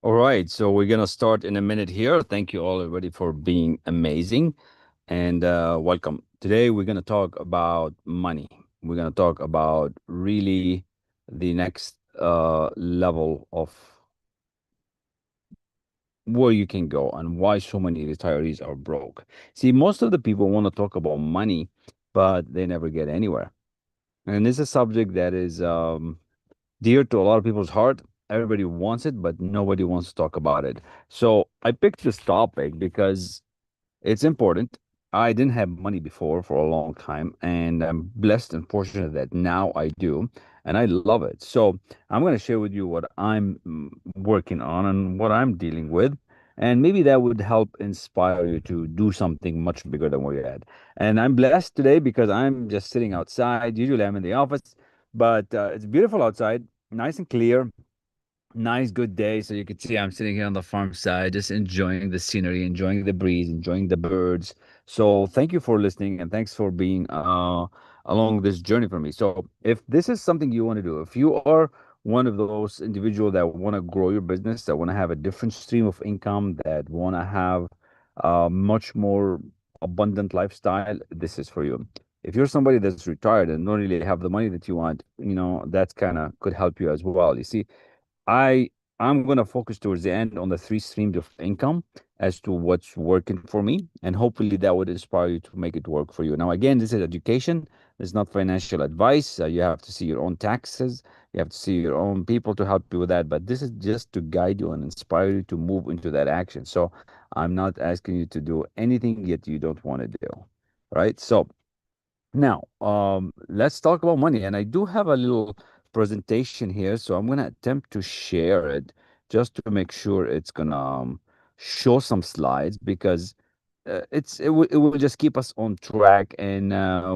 All right, so we're gonna start in a minute here. Thank you all already for being amazing and welcome. Today we're gonna talk about money. We're gonna talk about really the next level of where you can go and why so many retirees are broke. See, most of the people want to talk about money, but they never get anywhere. And it's a subject that is dear to a lot of people's heart. Everybody wants it, but nobody wants to talk about it. So I picked this topic because it's important. I didn't have money before for a long time, and I'm blessed and fortunate that now I do, and I love it. So I'm going to share with you what I'm working on and what I'm dealing with, and maybe that would help inspire you to do something much bigger than where you're at. And I'm blessed today because I'm just sitting outside. Usually I'm in the office, but it's beautiful outside, nice and clear. Nice, good day. So you can see I'm sitting here on the farm side, just enjoying the scenery, enjoying the breeze, enjoying the birds. So thank you for listening and thanks for being along this journey for me. So if this is something you want to do, if you are one of those individuals that want to grow your business, that want to have a different stream of income, that want to have a much more abundant lifestyle, this is for you. If you're somebody that's retired and don't really have the money that you want, that's kind of could help you as well. You see, I I'm gonna focus towards the end on the three streams of income as to what's working for me, and hopefully that would inspire you to make it work for you. Now, again, this is education. It's not financial advice. You have to see your own taxes. You have to see your own people to help you with that. But this is just to guide you and inspire you to move into that action. So I'm not asking you to do anything yet you don't want to do. Right? So now, let's talk about money. And I do have a little presentation here, so I'm gonna attempt to share it just to make sure it's gonna show some slides because it will just keep us on track and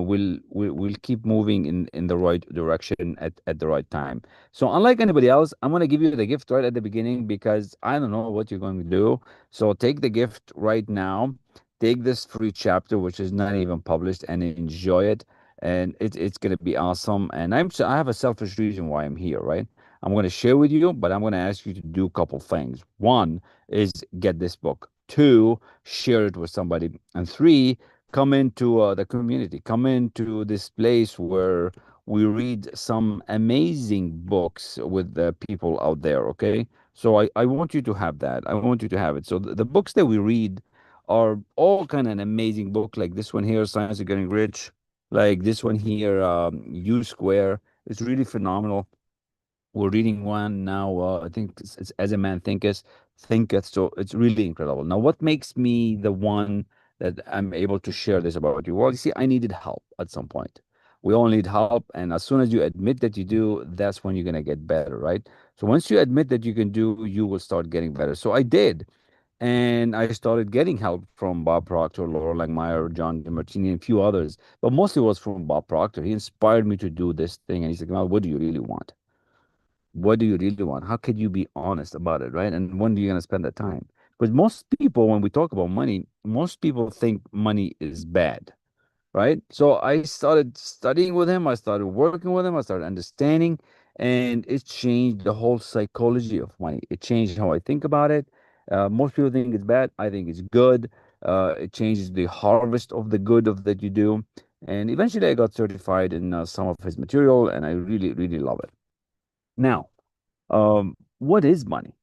we'll keep moving in the right direction at the right time. So unlike anybody else, I'm gonna give you the gift right at the beginning because I don't know what you're going to do. So take the gift right now. Take this free chapter, which is not even published, and enjoy it. And it's gonna be awesome. And I have a selfish reason why I'm here, right? I'm gonna share with you, but I'm gonna ask you to do a couple things. One is get this book. Two, share it with somebody. And three, come into the community, come into this place where we read some amazing books with the people out there. Okay. So I want you to have that. I want you to have it. So the books that we read are all kind of an amazing book, like this one here, Science of Getting Rich, like this one here, U Square. It's really phenomenal. We're reading one now. I think it's As a Man Thinketh. So it's really incredible. Now, what makes me the one that I'm able to share this about you? Well, you see, I needed help at some point. We all need help, and as soon as you admit that you do, that's when you're gonna get better, right? So once you admit that you can do, you will start getting better. So I did, and I started getting help from Bob Proctor, Laura Langmeyer, John DeMartini, and a few others. But mostly it was from Bob Proctor. He inspired me to do this thing, and he's like, "Well, what do you really want? What do you really want? How could you be honest about it, right? And when are you going to spend that time?" Because most people, when we talk about money, most people think money is bad, right? So I started studying with him, I started working with him, I started understanding, and it changed the whole psychology of money. It changed how I think about it. Most people think it's bad. I think it's good. It changes the harvest of the good of that you do. And eventually, I got certified in some of his material, and I really, really love it. Now, what is money?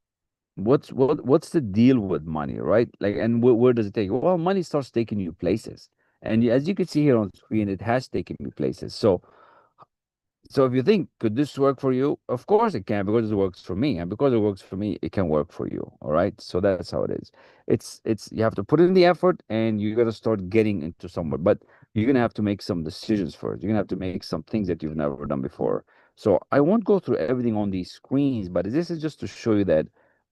What's the deal with money, right? Like, and where does it take you? Well, money starts taking you places, and as you can see here on screen, it has taken me places. So if you think, could this work for you? Of course it can, because it works for me. And because it works for me, it can work for you. All right. So that's how it is. It's you have to put in the effort and you're gonna start getting into somewhere. But you're gonna have to make some decisions first. You're gonna have to make some things that you've never done before. So I won't go through everything on these screens, but this is just to show you that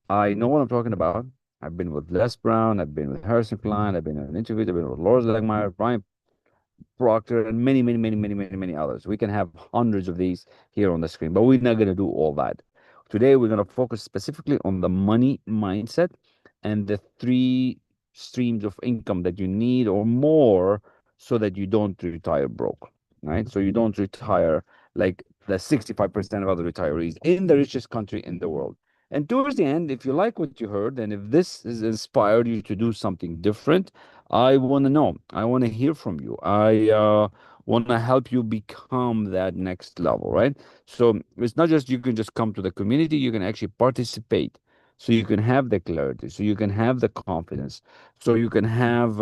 I know what I'm talking about. I've been with Les Brown, I've been with Harrison Klein, I've been in interviews, I've been with Laura Legmeyer, Brian Proctor, and many, many, many, many, many, many others. We can have hundreds of these here on the screen, but we're not going to do all that. Today, we're going to focus specifically on the money mindset and the three streams of income that you need or more so that you don't retire broke, right? So you don't retire like the 65% of other retirees in the richest country in the world. And towards the end, if you like what you heard, and if this has inspired you to do something different, I want to know. I want to hear from you. I want to help you become that next level, right? So it's not just you can just come to the community, you can actually participate. So you can have the clarity, so you can have the confidence, so you can have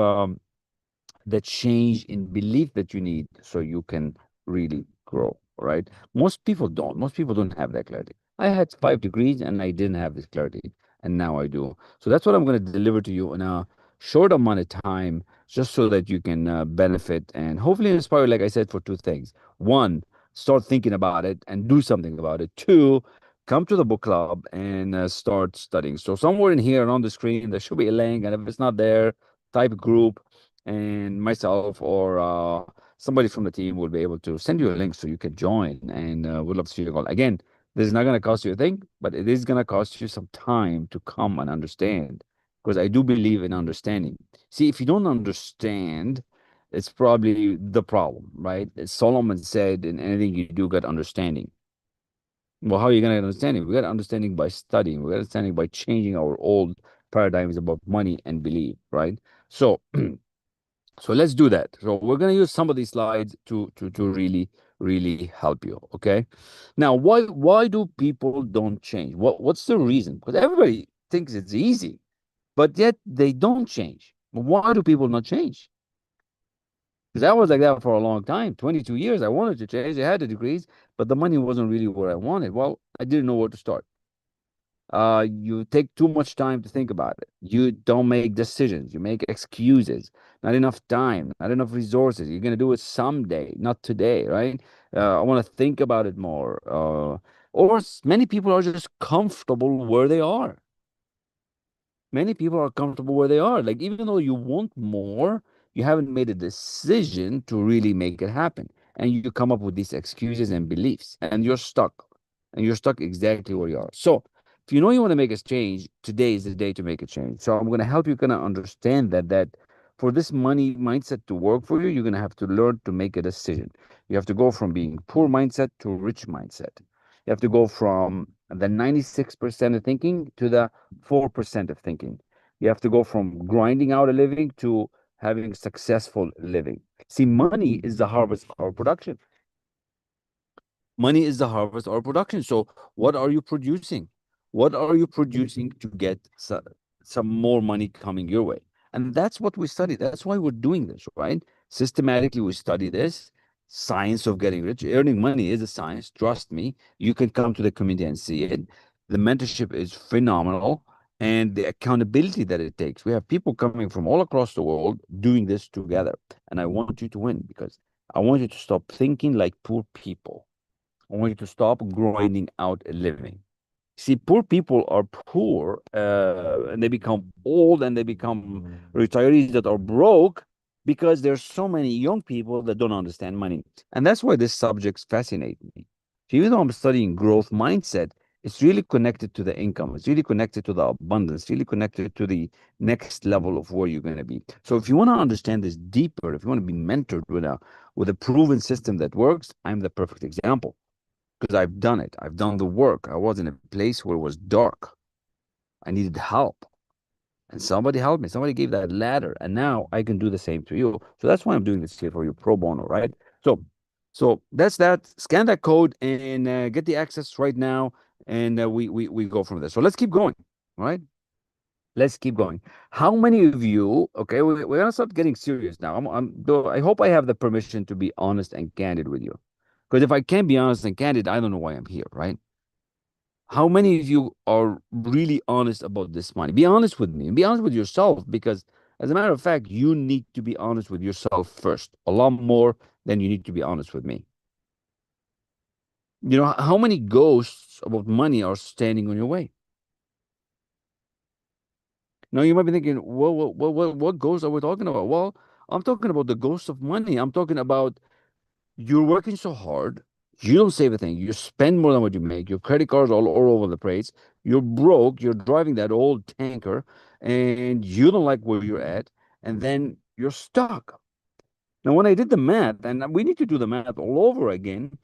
the change in belief that you need so you can really grow, right? Most people don't have that clarity. I had 5 degrees and I didn't have this clarity, and now I do. So that's what I'm going to deliver to you in a short amount of time, just so that you can benefit and hopefully inspire, like I said, for 2 things. One, start thinking about it and do something about it. Two, come to the book club and start studying. So somewhere in here and on the screen there should be a link, and if it's not there, type group, and myself or somebody from the team will be able to send you a link so you can join. And we'd love to see you all. Again, this is not going to cost you a thing, but it is going to cost you some time to come and understand, because I do believe in understanding. See, if you don't understand, it's probably the problem, right? As Solomon said, in anything you do, get understanding. Well, how are you going to get understanding? We got understanding by studying. We got understanding by changing our old paradigms about money and belief, right? So so let's do that. So we're going to use some of these slides to really help you. Okay. Now, why do people don't change? What's the reason? Because everybody thinks it's easy, but yet they don't change. Why do people not change? Because I was like that for a long time, 22 years. I wanted to change. I had the degrees, but the money wasn't really where I wanted. Well, I didn't know where to start. You take too much time to think about it. You don't make decisions. You make excuses. Not enough time, not enough resources. You're gonna do it someday, not today, right? I want to think about it more. Many people are just comfortable where they are. Many people are comfortable where they are. Like, even though you want more, you haven't made a decision to really make it happen. And you come up with these excuses and beliefs, and you're stuck. And you're stuck exactly where you are. So, if you know you want to make a change, today is the day to make a change. So, I'm going to help you kind of understand that for this money mindset to work for you, you're going to have to learn to make a decision. You have to go from being poor mindset to rich mindset. You have to go from the 96% of thinking to the 4% of thinking. You have to go from grinding out a living to having successful living. See, money is the harvest of our production. Money is the harvest or production. So, what are you producing? What are you producing to get some more money coming your way? And that's what we study. That's why we're doing this, right? Systematically, we study this science of getting rich. Earning money is a science. Trust me. You can come to the community and see it. The mentorship is phenomenal, and the accountability that it takes. We have people coming from all across the world doing this together. And I want you to win, because I want you to stop thinking like poor people. I want you to stop grinding out a living. See, poor people are poor, and they become old and they become retirees that are broke because there's so many young people that don't understand money. And that's why this subjects fascinate me. So even though I'm studying growth mindset, it's really connected to the income. It's really connected to the abundance, really connected to the next level of where you're going to be. So if you want to understand this deeper, if you want to be mentored with a proven system that works, I'm the perfect example, because I've done it. I've done the work. I was in a place where it was dark. I needed help. And somebody helped me. Somebody gave that ladder. And now I can do the same to you. So that's why I'm doing this here for you, pro bono, right? So that's that. Scan that code and get the access right now. And we go from there. So let's keep going. All right. Let's keep going. How many of you, okay, we're gonna start getting serious now. Though I hope I have the permission to be honest and candid with you. Because if I can't be honest and candid, I don't know why I'm here, right? How many of you are really honest about this money? Be honest with me and be honest with yourself, because as a matter of fact, you need to be honest with yourself first, a lot more than you need to be honest with me. You know, how many ghosts about money are standing on your way? Now you might be thinking, well, what ghosts are we talking about? Well, I'm talking about the ghost of money. I'm talking about you're working so hard, you don't save a thing. You spend more than what you make. Your credit cards all over the place. You're broke. You're driving that old tanker, and you don't like where you're at, and then you're stuck. Now, when I did the math, and we need to do the math all over again,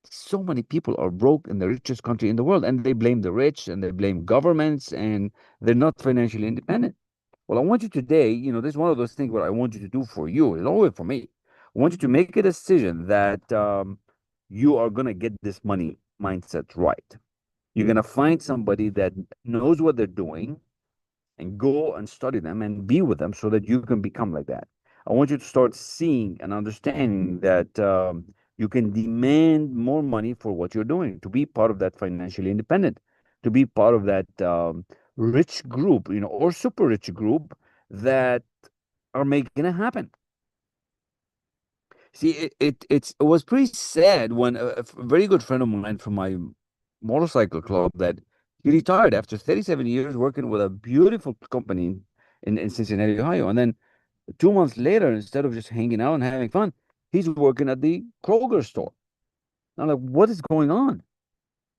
So many people are broke in the richest country in the world, and they blame the rich and they blame governments, and they're not financially independent. Well, I want you today, this is one of those things what I want you to do for you. It's always for me. I want you to make a decision that you are going to get this money mindset right. You're going to find somebody that knows what they're doing and go and study them and be with them so that you can become like that. I want you to start seeing and understanding that you can demand more money for what you're doing to be part of that financially independent, to be part of that rich group, or super rich group that are making it happen. See, it was pretty sad when a very good friend of mine from my motorcycle club that he retired after 37 years working with a beautiful company in Cincinnati, Ohio. And then 2 months later, instead of just hanging out and having fun, he's working at the Kroger store. I'm like, what is going on?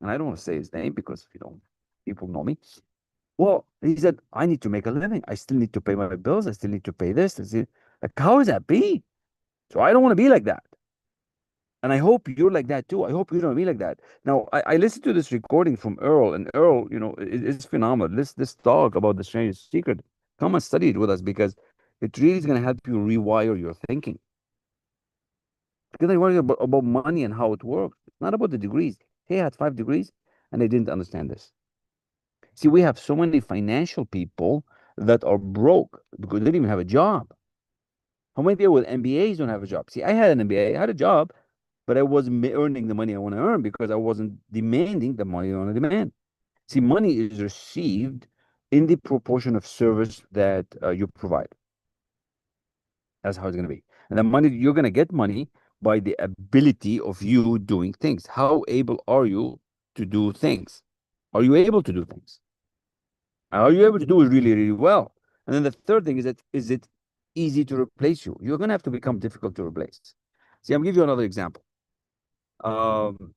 And I don't want to say his name because, people know me. Well, he said, I need to make a living. I still need to pay my bills. I still need to pay this. Like, how is that be? So I don't want to be like that. And I hope you're like that too. I hope you don't be like that. Now, I listened to this recording from Earl, and Earl, it's phenomenal. This talk about the strangest secret, come and study it with us because it really is going to help you rewire your thinking. Because I worry about money and how it works. It's not about the degrees. Hey, I had 5 degrees and they didn't understand this. See, we have so many financial people that are broke because they didn't even have a job. How many people with MBAs don't have a job? See, I had an MBA, I had a job, but I wasn't earning the money I want to earn because I wasn't demanding the money I want to demand. See, money is received in the proportion of service that you provide. That's how it's going to be. And the money, you're going to get money by the ability of you doing things. How able are you to do things? Are you able to do things? Are you able to do it really, really well? And then the third thing is that is it easy to replace you? You're going to have to become difficult to replace. See, I'll give you another example. Um,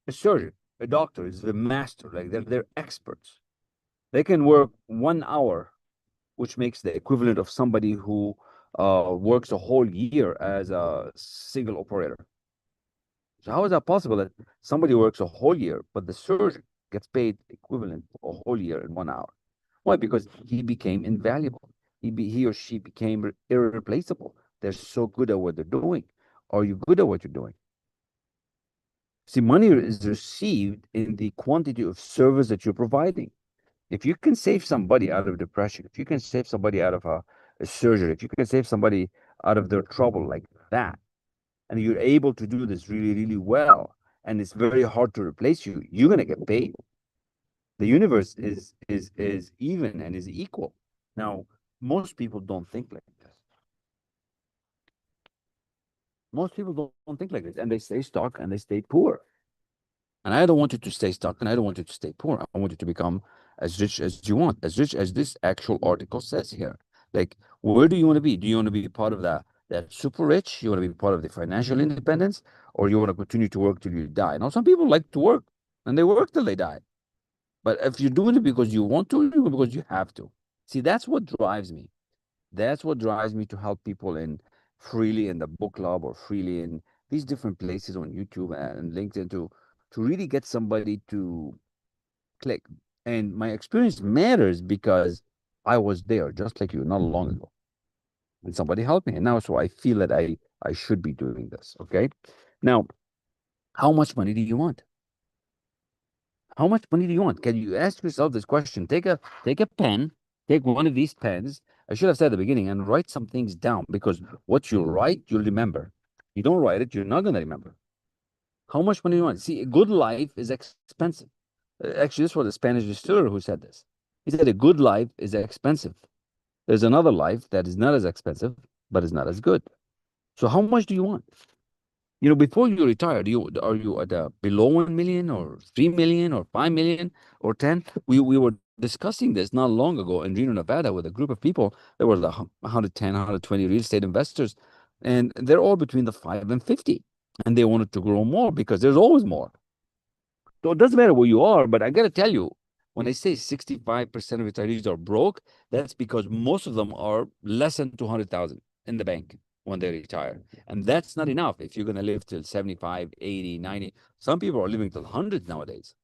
a surgeon, a doctor is the master, like they're experts. They can work 1 hour, which makes the equivalent of somebody who works a whole year as a single operator. So how is that possible that somebody works a whole year, but the surgeon gets paid equivalent to a whole year in 1 hour? Why? Because he became invaluable. He or she became irreplaceable. They're so good at what they're doing. Are you good at what you're doing? See, money is received in the quantity of service that you're providing. If you can save somebody out of depression, if you can save somebody out of a surgery, if you can save somebody out of their trouble like that, and you're able to do this really, really well, and it's very hard to replace you, you're gonna get paid. The universe is even and is equal. Now, most people don't think like this. Most people don't think like this, and they stay stuck and they stay poor. And I don't want you to stay stuck and I don't want you to stay poor. I want you to become as rich as you want, as rich as this actual article says here. Like, where do you want to be? Do you want to be part of that super rich? You want to be part of the financial independence, or you want to continue to work till you die? Now, some people like to work and they work till they die. But if you're doing it because you want to, or because you have to. See, that's what drives me. That's what drives me to help people in freely in the book club or freely in these different places on YouTube and LinkedIn to really get somebody to click. And my experience matters because I was there just like you not long ago. And somebody helped me. And now so I feel that I should be doing this. Okay. Now, how much money do you want? How much money do you want? Can you ask yourself this question? Take a pen, take one of these pens. I should have said at the beginning and write some things down because what you write, you'll remember. You don't write it, you're not gonna remember. How much money do you want? See, a good life is expensive. Actually, this was a Spanish distiller who said this. He said a good life is expensive. There's another life that is not as expensive, but is not as good. So how much do you want? Before you retire, are you at below 1 million or 3 million or 5 million or 10? We were discussing this not long ago in Reno, Nevada, with a group of people. There were 110, 120 real estate investors, and they're all between the 5 and 50, and they wanted to grow more because there's always more. So it doesn't matter where you are, but I got to tell you, when I say 65% of retirees are broke, that's because most of them are less than 200,000 in the bank. when they retire. And that's not enough if you're going to live till 75, 80, 90. Some people are living till 100 nowadays.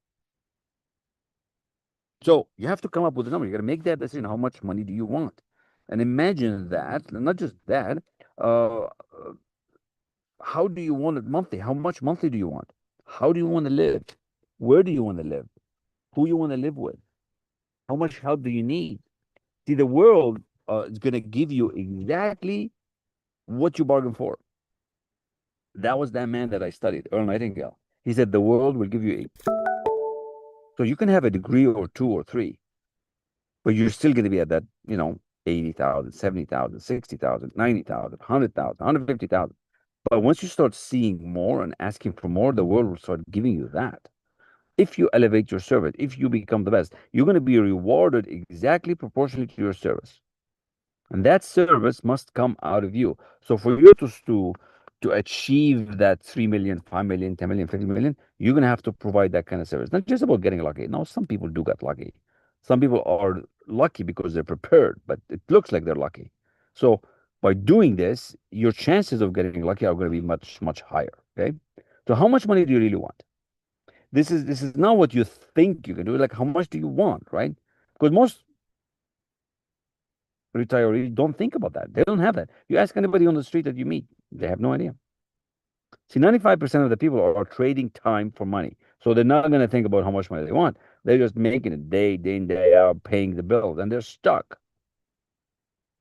So you have to come up with a number. You got to make that decision. How much money do you want? And imagine that, and not just that, uh, how do you want it monthly? How much monthly do you want? How do you want to live? Where do you want to live? Who you want to live with? How much help do you need? See, the world is going to give you exactly what you bargained for. That was that man that I studied, Earl Nightingale. He said the world will give you a, so you can have a degree or two or three, but you're still going to be at that, 80,000, 70,000, 60,000, 90,000, 100,000, 150,000. But once you start seeing more and asking for more, the world will start giving you that. If you elevate your service, if you become the best, you're going to be rewarded exactly proportionally to your service. And that service must come out of you. So for you to achieve that 3 million, 5 million, 10 million, 50 million, you're going to have to provide that kind of service. Not just about getting lucky. No, some people do get lucky. Some people are lucky because they're prepared, but it looks like they're lucky. So by doing this, your chances of getting lucky are going to be much, much higher. Okay. So how much money do you really want? This is not what you think you can do. Like how much do you want, right? Because most retirees don't think about that. They don't have that. You ask anybody on the street that you meet, they have no idea. See, 95% of the people are trading time for money. So they're not going to think about how much money they want. They're just making it day in, day out, paying the bills, and they're stuck.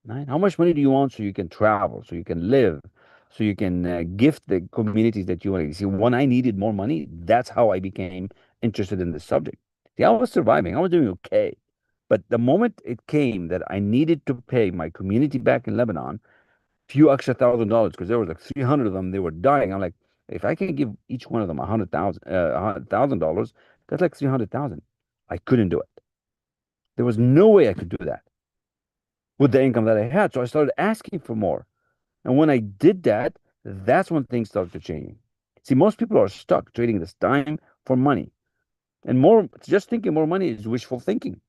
Right? How much money do you want so you can travel, so you can live, so you can gift the communities that you want to see? When I needed more money, that's how I became interested in this subject. See, I was surviving, I was doing okay. But the moment it came that I needed to pay my community back in Lebanon few extra $1,000 because there was like 300 of them, they were dying. I'm like, if I can give each one of them $100,000, that's like 300,000. I couldn't do it. There was no way I could do that with the income that I had. So I started asking for more. And when I did that, that's when things started changing. See, most people are stuck trading this time for money. And more, just thinking more money is wishful thinking.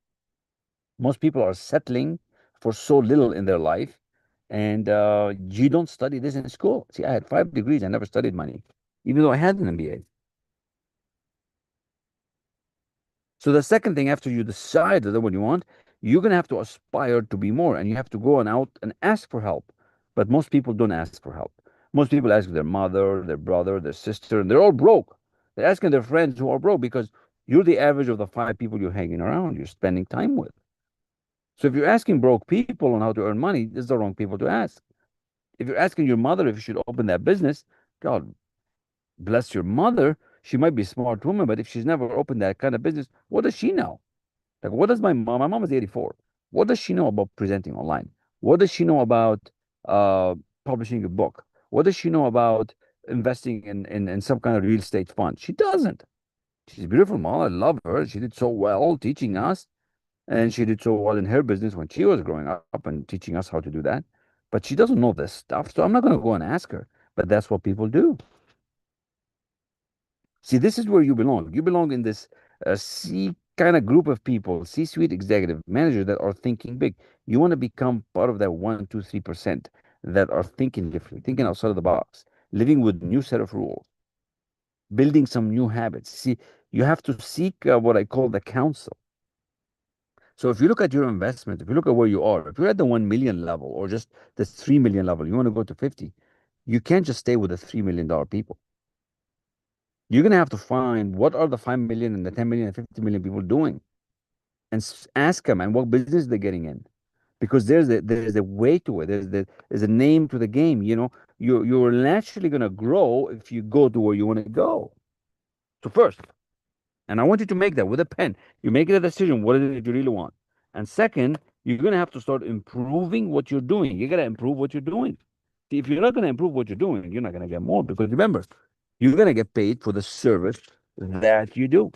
Most people are settling for so little in their life, and you don't study this in school. See, I had 5 degrees. I never studied money, even though I had an MBA. So the second thing, after you decide that what you want, you're going to have to aspire to be more, and you have to go on out and ask for help. But most people don't ask for help. Most people ask their mother, their brother, their sister, and they're all broke. They're asking their friends who are broke because you're the average of the 5 people you're hanging around, you're spending time with. So if you're asking broke people on how to earn money, it's the wrong people to ask. If you're asking your mother if you should open that business, God bless your mother. She might be a smart woman, but if she's never opened that kind of business, what does she know? Like, what does my mom is 84. What does she know about presenting online? What does she know about uh, publishing a book? What does she know about investing in some kind of real estate fund? She doesn't. She's a beautiful mom. I love her. She did so well teaching us. And she did so well in her business when she was growing up and teaching us how to do that. But she doesn't know this stuff. So I'm not going to go and ask her. But that's what people do. See, this is where you belong. You belong in this C kind of group of people, C-suite executive managers that are thinking big. You want to become part of that 1, 2, 3% that are thinking differently, thinking outside of the box, living with new set of rules, building some new habits. See, you have to seek what I call the counsel. So if you look at your investment, if you look at where you are, if you're at the 1 million level or just the 3 million level, you want to go to 50, you can't just stay with the $3 million people. You're going to have to find what are the 5 million and the 10 million and 50 million people doing and ask them and what business they're getting in. Because there's a way to it. There's a name to the game. You're naturally going to grow if you go to where you want to go. So first, and I want you to make that with a pen. You make a decision. What is it you really want? And second, you're going to have to start improving what you're doing. You got to improve what you're doing. See, if you're not going to improve what you're doing, you're not going to get more because remember, you're going to get paid for the service that you do.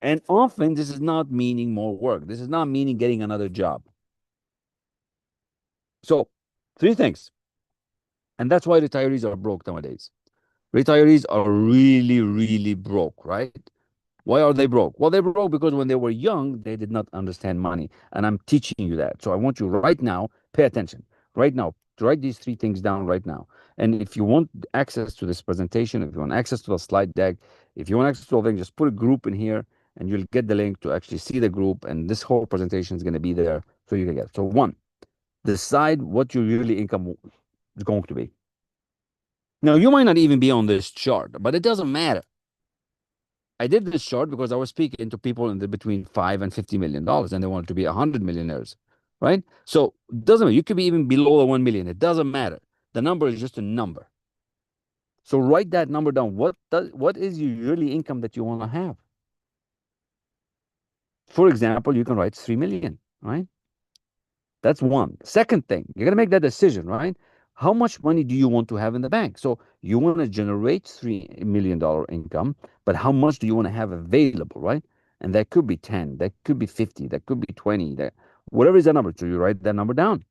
And often this is not meaning more work. This is not meaning getting another job. So, three things. And that's why retirees are broke nowadays. Retirees are really, really broke, right? Why are they broke? Well, they're broke because when they were young, they did not understand money. And I'm teaching you that. So I want you right now, pay attention. Right now, to write these three things down right now. And if you want access to this presentation, if you want access to the slide deck, if you want access to all things, just put a group in here and you'll get the link to actually see the group. And this whole presentation is going to be there so you can get it. So one, decide what your yearly income is going to be. Now, you might not even be on this chart, but it doesn't matter. I did this chart because I was speaking to people in the between $5 and $50 million, and they wanted to be 100 millionaires, right? So it doesn't matter. You could be even below the 1 million. It doesn't matter. The number is just a number. So write that number down. What is your yearly income that you want to have? For example, you can write 3 million, right? That's one. Second thing, you're gonna make that decision, right? How much money do you want to have in the bank? So you want to generate $3 million income, but how much do you want to have available, right? And that could be 10, that could be 50, that could be 20, that whatever is that number. So you write that number down.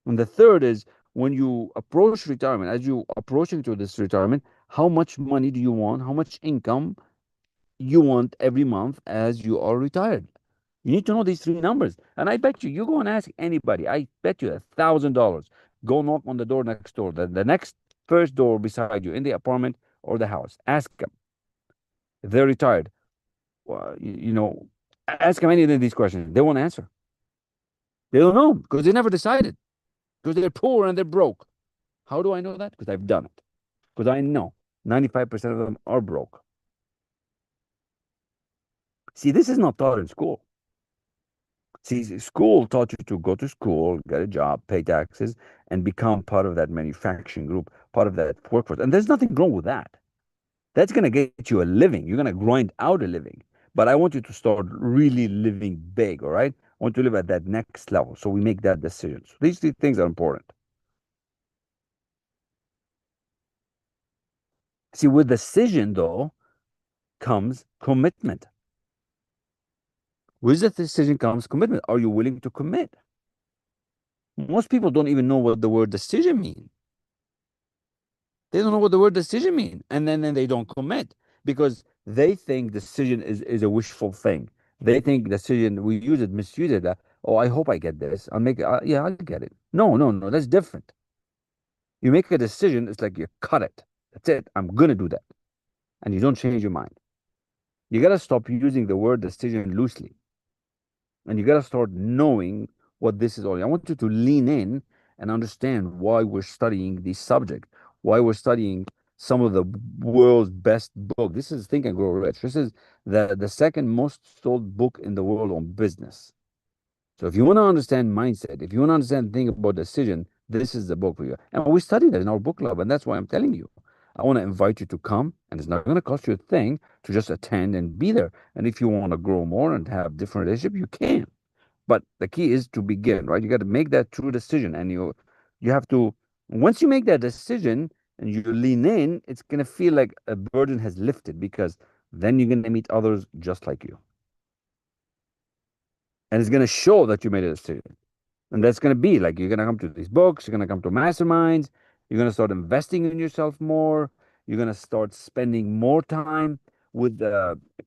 And the third is when you approach retirement, as you approaching to this retirement, how much money do you want? How much income you want every month as you are retired? You need to know these three numbers. And I bet you, you go and ask anybody, I bet you $1,000. Go knock on the door next door, the next first door beside you in the apartment or the house. Ask them if they're retired. Well, ask them any of these questions. They won't answer. They don't know because they never decided because they're poor and they're broke. How do I know that? Because I've done it. Because I know 95% of them are broke. See, this is not taught in school. See, school taught you to go to school, get a job, pay taxes, and become part of that manufacturing group, part of that workforce. And there's nothing wrong with that. That's going to get you a living. You're going to grind out a living. But I want you to start really living big, all right? I want to live at that next level. So we make that decision. So these three things are important. See, with decision, though, comes commitment. With the decision comes commitment. Are you willing to commit? Most people don't even know what the word decision means. They don't know what the word decision means. And then they don't commit because they think decision is a wishful thing. They think decision, we use it, misuse it. Oh, I hope I get this. I'll make it. Yeah, I'll get it. No, no, no. That's different. You make a decision, it's like you cut it. That's it. I'm going to do that. And you don't change your mind. You got to stop using the word decision loosely. And you got to start knowing what this is all. I want you to lean in and understand why we're studying this subject, why we're studying some of the world's best book. This is Think and Grow Rich. This is the second most sold book in the world on business. So if you want to understand mindset, if you want to understand think about decision, this is the book for you. And we studied it in our book club, and that's why I'm telling you. I want to invite you to come, and it's not going to cost you a thing to just attend and be there. And if you want to grow more and have different relationship, you can. But the key is to begin, right? You got to make that true decision, and you have to. Once you make that decision and you lean in, it's going to feel like a burden has lifted because then you're going to meet others just like you, and it's going to show that you made a decision. And that's going to be like you're going to come to these books, you're going to come to masterminds, you're going to start investing in yourself more, you're going to start spending more time with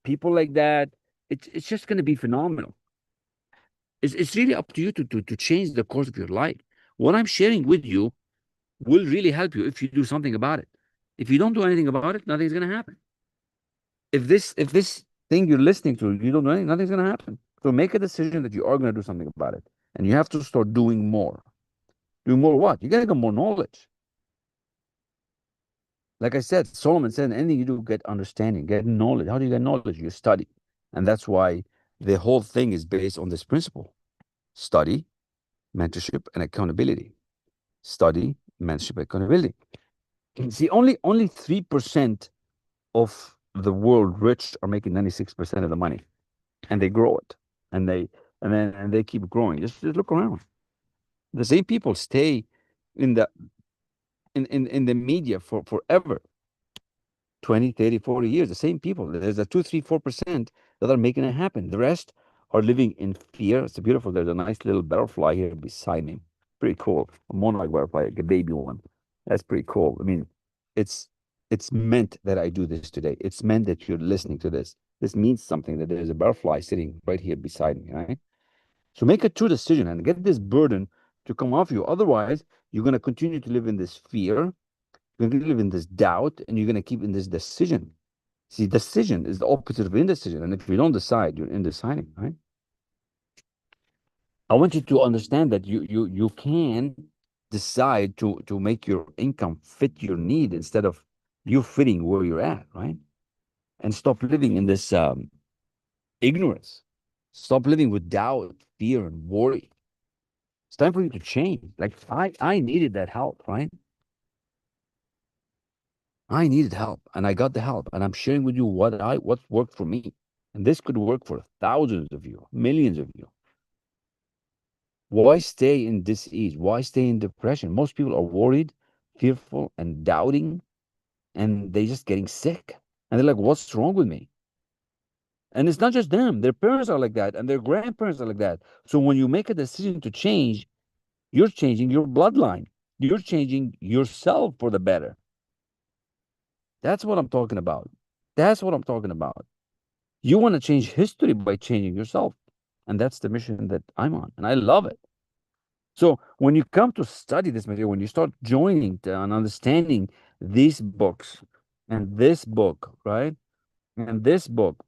people like that. It's just going to be phenomenal. It's really up to you to change the course of your life. What I'm sharing with you will really help you if you do something about it. If you don't do anything about it, nothing's going to happen. If this thing you're listening to, you don't do anything, nothing's going to happen. So make a decision that you are going to do something about it. And you have to start doing more. Do more what? You got to get more knowledge. Like I said, Solomon said, anything you do, get understanding, get knowledge. How do you get knowledge? You study. And that's why the whole thing is based on this principle. Study, mentorship, and accountability. Study, mentorship, accountability. See, only 3% of the world rich are making 96% of the money. And they grow it. And they keep growing. Just look around. The same people stay in the media for forever. 20, 30, 40 years, the same people. There's a 2, 3, 4% that are making it happen. The rest are living in fear. It's beautiful. There's a nice little butterfly here beside me. Pretty cool. A monarch butterfly, like a baby one. That's pretty cool. I mean, it's it's meant that I do this today. It's meant that you're listening to this. This means something that there's a butterfly sitting right here beside me, right? So make a true decision and get this burden to come off you. Otherwise, you're going to continue to live in this fear, you're going to live in this doubt, and you're going to keep in this decision. See, decision is the opposite of indecision. And if you don't decide, you're indeciding, right? I want you to understand that you can decide to make your income fit your need instead of you fitting where you're at, right? And stop living in this ignorance. Stop living with doubt, fear, and worry. It's time for you to change. Like I needed that help, right? I needed help, and I got the help, and I'm sharing with you what worked for me, and this could work for thousands of you, millions of you. Why stay in dis-ease? Why stay in depression? Most people are worried, fearful, and doubting, and they just getting sick, and they're like, "What's wrong with me?" And it's not just them; their parents are like that, and their grandparents are like that. So when you make a decision to change, you're changing your bloodline. You're changing yourself for the better. That's what I'm talking about. That's what I'm talking about. You want to change history by changing yourself. And that's the mission that I'm on. And I love it. So when you come to study this material, when you start joining and understanding these books and this book, right? And this book,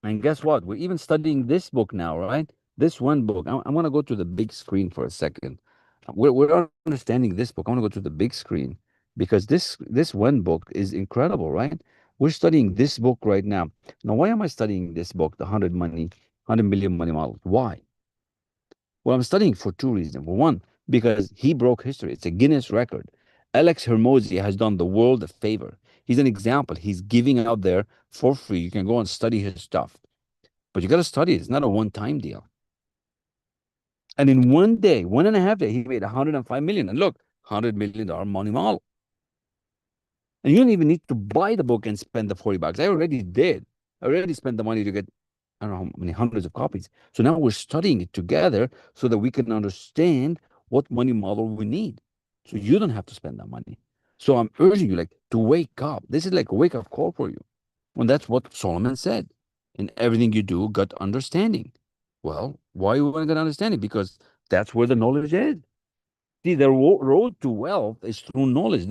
and guess what? We're even studying this book now, right? This one book. I want to go to the big screen for a second. We're understanding this book. I want to go to the big screen because this one book is incredible, right? We're studying this book right now. Now, why am I studying this book, the 100 million money model? Why? Well, I'm studying for two reasons. For one, because he broke history. It's a Guinness record. Alex Hermosi has done the world a favor. He's an example. He's giving out there for free. You can go and study his stuff. But you got to study it. It's not a one-time deal. And in one day, 1.5 days, he made 105 million. And look, $100 million money model. And you don't even need to buy the book and spend the 40 bucks. I already did. I already spent the money to get, I don't know how many hundreds of copies. So now we're studying it together so that we can understand what money model we need. So you don't have to spend that money. So I'm urging you like to wake up. This is like a wake up call for you. And that's what Solomon said. In everything you do, get understanding. Well, why you want to get understanding? Because that's where the knowledge is. See, the road to wealth is through knowledge.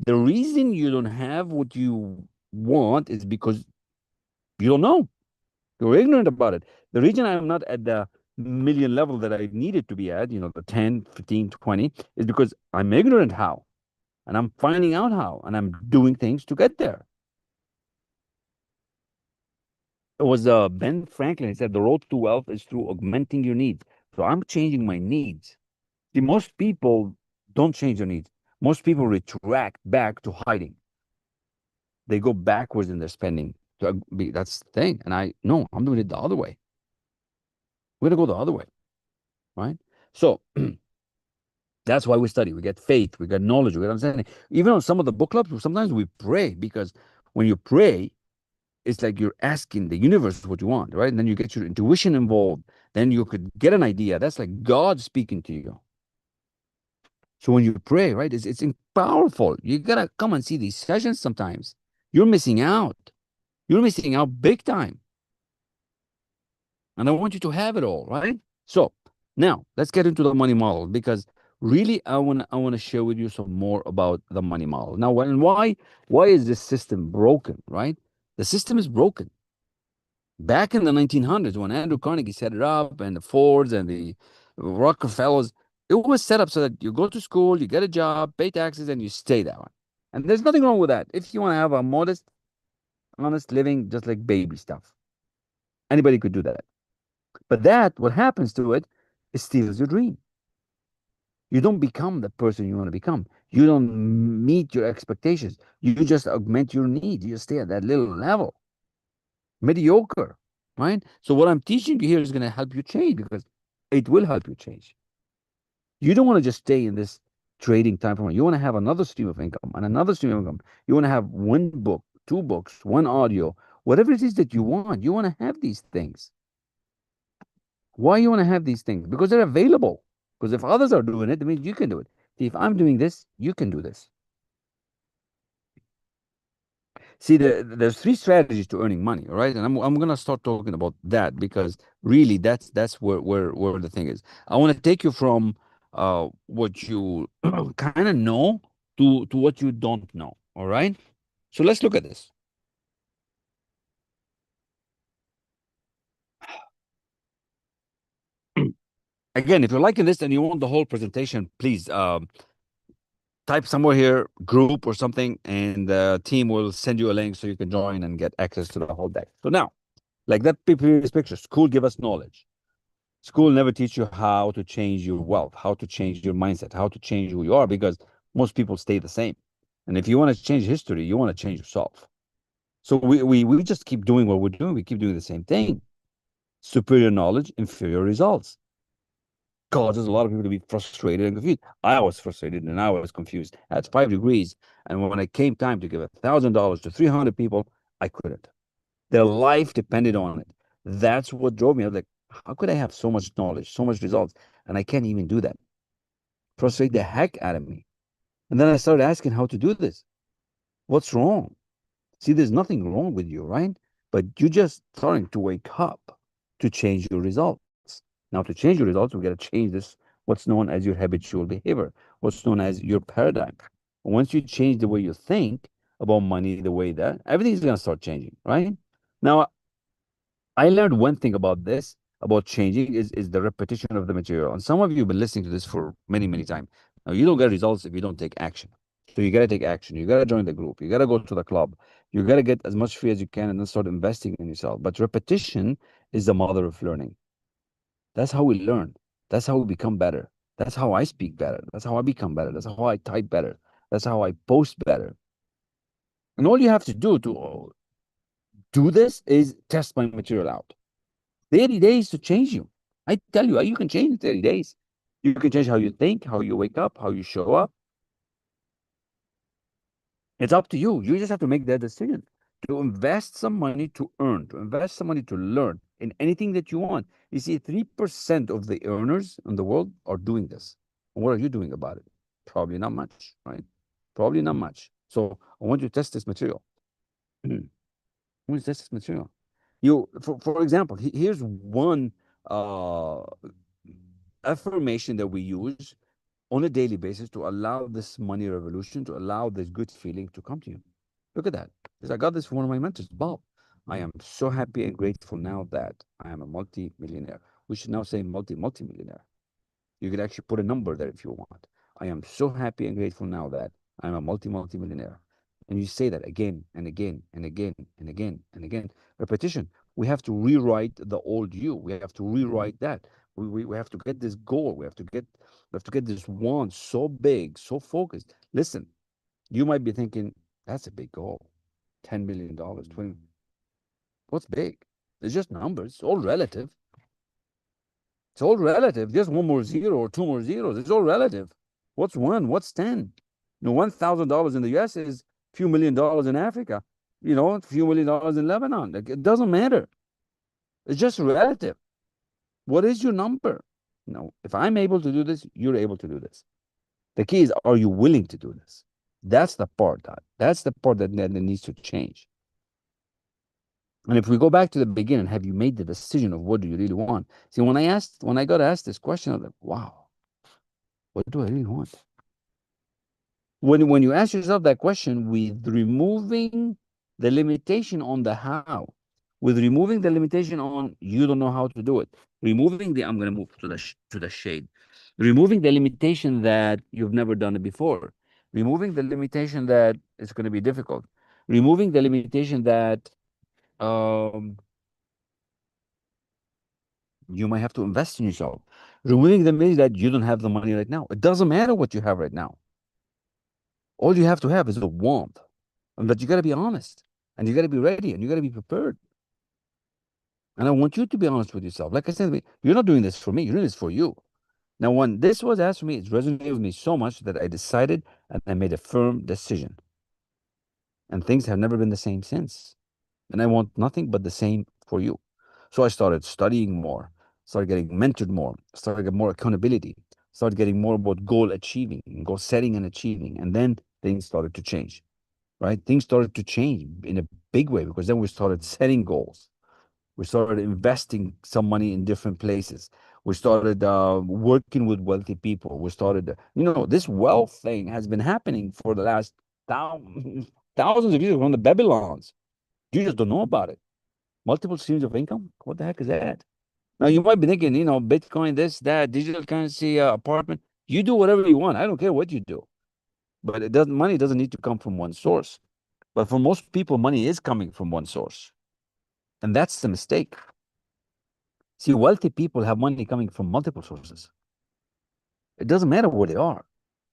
The reason you don't have what you want is because you don't know. You're ignorant about it. The reason I'm not at the million level that I needed to be at, the 10, 15, 20, is because I'm ignorant how. And I'm finding out how. And I'm doing things to get there. It was Ben Franklin. He said the road to wealth is through augmenting your needs. So I'm changing my needs. See, most people don't change their needs. Most people retract back to hiding. They go backwards in their spending. That's the thing. And I'm doing it the other way. We're going to go the other way, right? So that's why we study. We get faith, we get knowledge, we get understanding. Even on some of the book clubs, sometimes we pray because when you pray, it's like you're asking the universe what you want, right? And then you get your intuition involved. Then you could get an idea. That's like God speaking to you. So when you pray, right, it's powerful. You gotta come and see these sessions sometimes. You're missing out. You're missing out big time. And I want you to have it all, right? So now let's get into the money model because really I wanna share with you some more about the money model. Now, why is this system broken, right? The system is broken. Back in the 1900s, when Andrew Carnegie set it up, and the Fords and the Rockefellers, it was set up so that you go to school, you get a job, pay taxes, and you stay there. And there's nothing wrong with that. If you want to have a modest, honest living, just like baby stuff, anybody could do that. But what happens to it, it steals your dream. You don't become the person you want to become. You don't meet your expectations. You just augment your need. You just stay at that little level. Mediocre, right? So what I'm teaching you here is going to help you change because it will help you change. You don't want to just stay in this trading time frame. You want to have another stream of income and another stream of income. You want to have one book, two books, one audio, whatever it is that you want. You want to have these things. Why you want to have these things? Because they're available. Because if others are doing it, it means you can do it. See, if I'm doing this, you can do this. See, there's three strategies to earning money, all right? And I'm gonna start talking about that because really that's where the thing is. I want to take you from what you kind of know to what you don't know. All right. So let's look at this. Again, if you're liking this and you want the whole presentation, please type somewhere here, group or something, and the team will send you a link so you can join and get access to the whole deck. So now, like that previous picture, school give us knowledge. School never teach you how to change your wealth, how to change your mindset, how to change who you are, because most people stay the same. And if you want to change history, you want to change yourself. So we just keep doing what we're doing. We keep doing the same thing. Superior knowledge, inferior results. Causes a lot of people to be frustrated and confused. I was frustrated and I was confused. At 5 degrees, and when it came time to give $1,000 to 300 people, I couldn't. Their life depended on it. That's what drove me. I was like, how could I have so much knowledge, so much results, and I can't even do that? Frustrate the heck out of me. And then I started asking how to do this. What's wrong? See, there's nothing wrong with you, right? But you're just starting to wake up to change your results. Now, to change your results, we got to change this, what's known as your habitual behavior, what's known as your paradigm. Once you change the way you think about money, the way that everything's going to start changing, right? Now, I learned one thing about this, about changing, is the repetition of the material. And some of you have been listening to this for many, many times. Now, you don't get results if you don't take action. So you got to take action. You got to join the group. You got to go to the club. You got to get as much free as you can and then start investing in yourself. But repetition is the mother of learning. That's how we learn. That's how we become better. That's how I speak better. That's how I become better. That's how I type better. That's how I post better. And all you have to do to do this is test my material out. 30 days to change you. I tell you, you can change in 30 days. You can change how you think, how you wake up, how you show up. It's up to you. You just have to make that decision to invest some money to earn, to invest some money to learn in anything that you want. You see, 3% of the earners in the world are doing this. And what are you doing about it? Probably not much, right? Probably not much. So I want you to test this material. What is this material? For example, here's one uh, affirmation that we use on a daily basis to allow this money revolution, to allow this good feeling to come to you. Look at that. Because I got this from one of my mentors, Bob. I am so happy and grateful now that I am a multi-millionaire. We should now say multi-millionaire. You could actually put a number there if you want. I am so happy and grateful now that I'm a multi-millionaire. And you say that again and again and again and again and again. Repetition. We have to rewrite the old you. We have to rewrite that. We have to get this goal. We have to get this want so big, so focused. Listen, you might be thinking, that's a big goal. $10 million, 20. What's big? It's just numbers. It's all relative. It's all relative. Just one more zero or two more zeros. It's all relative. What's one? What's 10? $1,000 in the US is a few $1 million in Africa, a few $1 million in Lebanon. Like, it doesn't matter. It's just relative. What is your number? If I'm able to do this, you're able to do this. The key is, are you willing to do this? That's the part that needs to change. And if we go back to the beginning, have you made the decision of what do you really want? See, when I got asked this question, I was like, wow, what do I really want? When you ask yourself that question with removing the limitation on the how, with removing the limitation on you don't know how to do it, removing the I'm going to move to the shade, removing the limitation that you've never done it before, removing the limitation that it's going to be difficult, removing the limitation that um you might have to invest in yourself. Removing the myth that you don't have the money right now. It doesn't matter what you have right now. All you have to have is a want. And but you got to be honest, and you got to be ready, and you got to be prepared. And I want you to be honest with yourself. Like I said, you're not doing this for me. You're doing this for you. Now, when this was asked for me, it resonated with me so much that I decided and I made a firm decision. And things have never been the same since. And I want nothing but the same for you. So I started studying more, started getting mentored more, started getting more accountability, started getting more about goal achieving and goal setting and achieving. And then things started to change, right? Things started to change in a big way because then we started setting goals. We started investing some money in different places. We started working with wealthy people. We started, this wealth thing has been happening for the last thou- thousands of years from the Babylons. You just don't know about it. Multiple streams of income? What the heck is that? Now, you might be thinking, Bitcoin, this, that, digital currency, apartment. You do whatever you want. I don't care what you do. But money doesn't need to come from one source. But for most people, money is coming from one source. And that's the mistake. See, wealthy people have money coming from multiple sources. It doesn't matter where they are.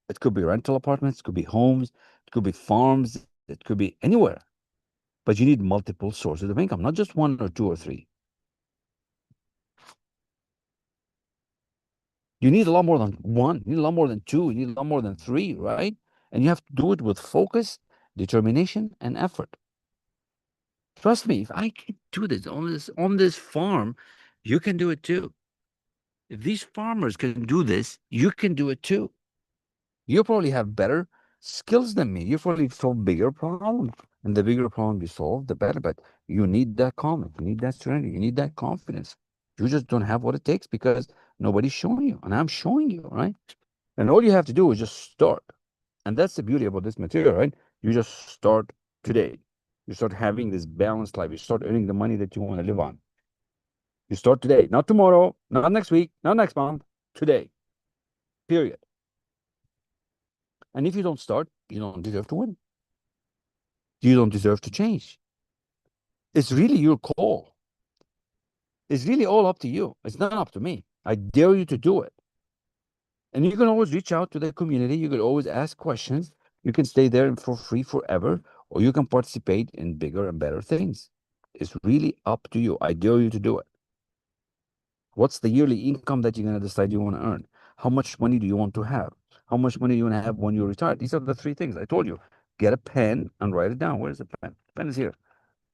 It could be rental apartments, it could be homes, it could be farms, it could be anywhere. But you need multiple sources of income, not just one or two or three. You need a lot more than one. You need a lot more than two. You need a lot more than three, right? And you have to do it with focus, determination, and effort. Trust me, if I can do this on this farm, you can do it too. If these farmers can do this, you can do it too. You probably have better skills than me. You probably solve bigger problems. And the bigger problem you solve, the better. But you need that calm. You need that serenity. You need that confidence. You just don't have what it takes because nobody's showing you. And I'm showing you, right? And all you have to do is just start. And that's the beauty about this material, right? You just start today. You start having this balanced life. You start earning the money that you want to live on. You start today, not tomorrow, not next week, not next month, today, period. And if you don't start, you don't deserve to win. You don't deserve to change. It's really your call. It's really all up to you. It's not up to me. I dare you to do it. And you can always reach out to the community. You can always ask questions. You can stay there for free forever, or you can participate in bigger and better things. It's really up to you. I dare you to do it. What's the yearly income that you're going to decide you want to earn? How much money do you want to have? How much money do you want to have when you retire? These are the three things I told you. Get a pen and write it down. Where's the pen? The pen is here.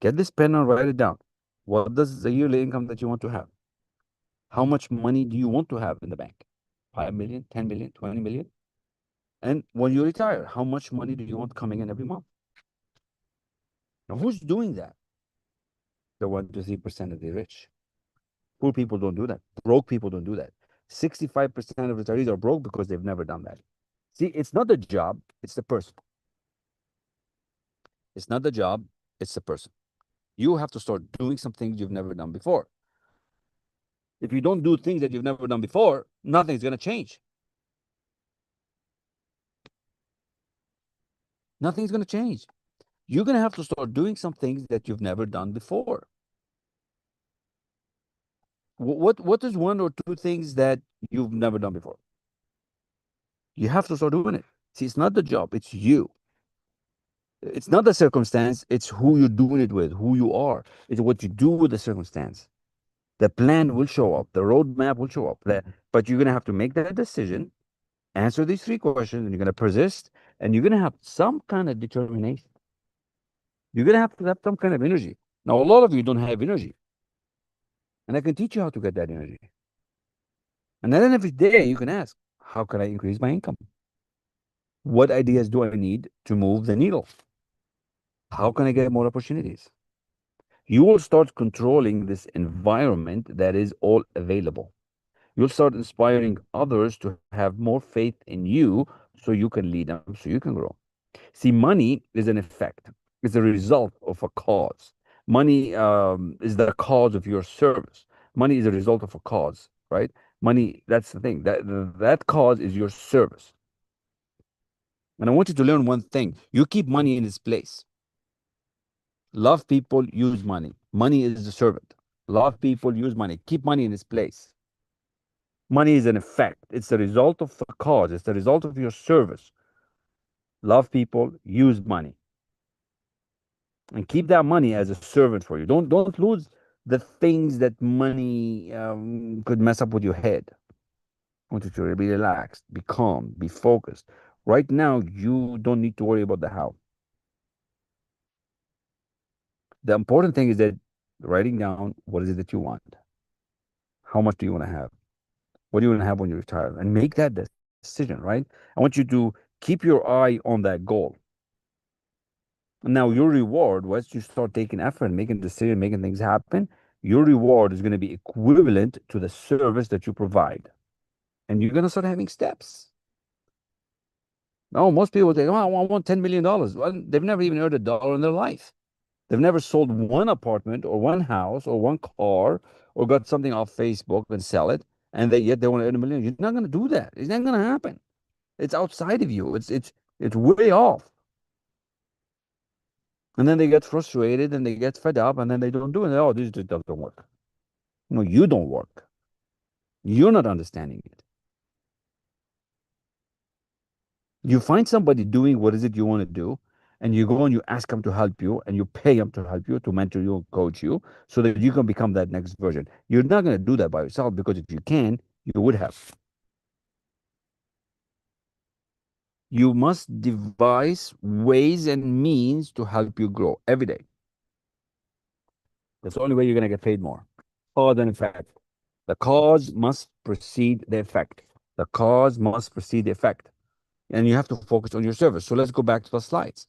Get this pen and write it down. What does the yearly income that you want to have? How much money do you want to have in the bank? 5 million, 10 million, 20 million? And when you retire, how much money do you want coming in every month? Now, who's doing that? The 1 to 3% of the rich. Poor people don't do that. Broke people don't do that. 65% of retirees are broke because they've never done that. See, it's not the job, it's the person. It's not the job, it's the person. You have to start doing some things you've never done before. If you don't do things that you've never done before, nothing's going to change. Nothing's going to change. You're going to have to start doing some things that you've never done before. What is one or two things that you've never done before? You have to start doing it. See, it's not the job, it's you. It's not the circumstance, it's who you're doing it with, who you are. It's what you do with the circumstance. The plan will show up, the roadmap will show up. But you're going to have to make that decision, answer these three questions, and you're going to persist, and you're going to have some kind of determination. You're going to have some kind of energy. Now, a lot of you don't have energy. And I can teach you how to get that energy. And then every day you can ask, how can I increase my income? What ideas do I need to move the needle? How can I get more opportunities? You will start controlling this environment that is all available. You'll start inspiring others to have more faith in you so you can lead them, so you can grow. See, money is an effect, it's a result of a cause. Money is the cause of your service. Money is a result of a cause, right? Money, that's the thing. That cause is your service. And I want you to learn one thing. You keep money in its place. Love people, use money. Money is the servant. Love people, use money. Keep money in its place. Money is an effect. It's the result of a cause. It's the result of your service. Love people, use money. And keep that money as a servant for you. Don't lose the things that money could mess up with your head. I want you to be relaxed, be calm, be focused. Right now, you don't need to worry about the how. The important thing is that writing down what is it that you want. How much do you want to have? What do you want to have when you retire? And make that decision, right? I want you to keep your eye on that goal. Now, your reward, once you start taking effort, making decisions, making things happen, your reward is going to be equivalent to the service that you provide. And you're going to start having steps. No, most people think, oh, I want $10 million. Well, they've never even earned a dollar in their life. They've never sold one apartment or one house or one car or got something off Facebook and sell it. And yet they want to earn $1 million. You're not going to do that. It's not going to happen. It's outside of you. It's way off. And then they get frustrated and they get fed up and then they don't do it. Oh, this just doesn't work. No, you don't work. You're not understanding it. You find somebody doing what is it you want to do, and you go and you ask them to help you, and you pay them to help you, to mentor you, coach you, so that you can become that next version. You're not going to do that by yourself, because if you can, you would have. You must devise ways and means to help you grow every day. That's the only way you're going to get paid more. Cause and effect. The cause must precede the effect. The cause must precede the effect. And you have to focus on your service. So let's go back to the slides,